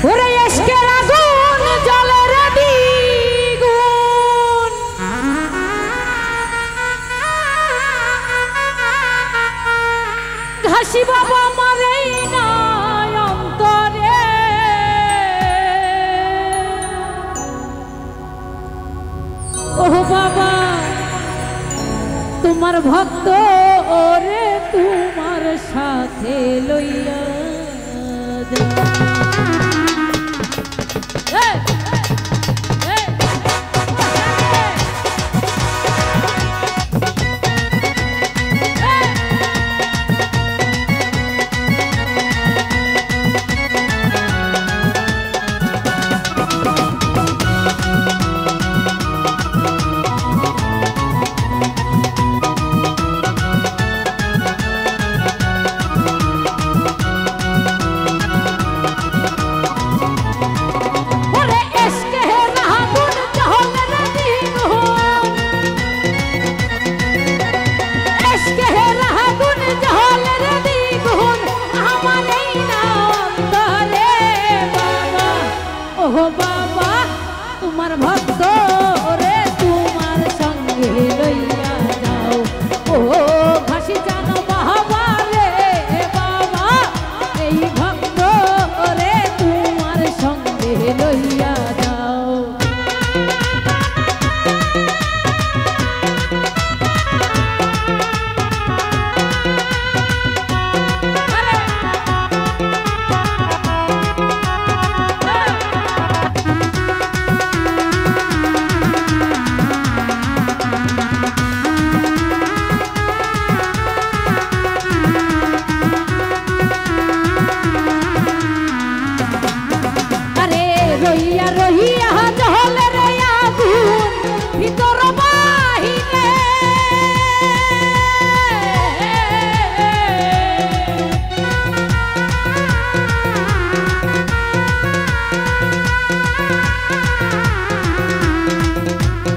ওরে ইশকের আগুন জ্বলে রে দ্বিগুণ ঘাসি বাবা মারে না অন্তরে ও বাবা তোমার ভক্ত ওরে তোমার সাথে লইয়া ও বাবা তোমার ভক্ত রে তোমার সঙ্গে লইয়া যাও ও ঘাসি জানো বাবা রে বাবা এই ভক্ত রে তোমার সঙ্গে লইয়া যাও রহিয়া রহিয়া জহলে রে আগুন ভিতর বাহিরে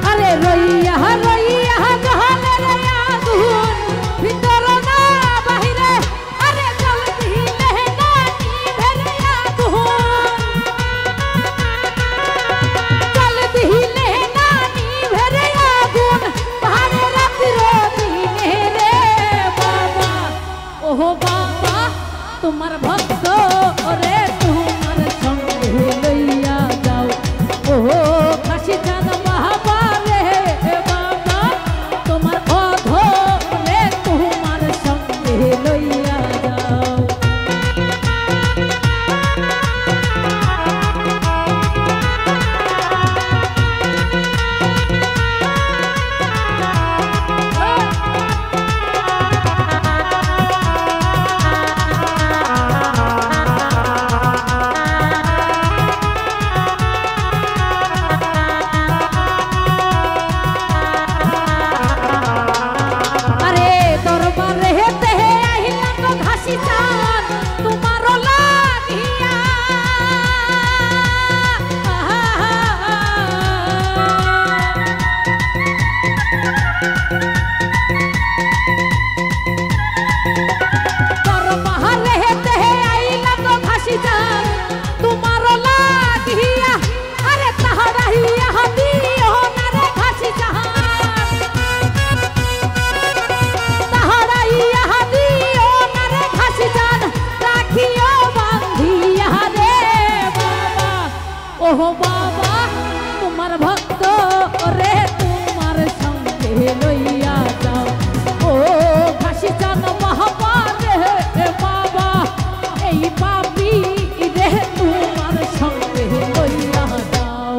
আরে রহিয়া রহিয়া জহলে রে আগুন ভিতর না বাহিরে আরে জল দিলে না নিভে রে আগুন ও বাবা তোমার ভক্ত রে তোমার সঙ্গে লইয়া যাও ও ঘাসি চাঁদ বাবা রে বাবা তোমার অধ রে তোমার সঙ্গে লইয়া যাও ও বাবা তোমার ভক্ত রে তোমার সঙ্গে লইয়া যাও ও ঘাসি চাঁদ বাবা রে বাবা এই পাপী রে তোমার সঙ্গে লইয়া যাও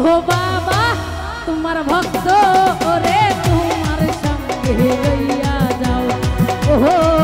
বাবা তোমার ভক্ত রে তোমার সঙ্গে লইয়া যাও ও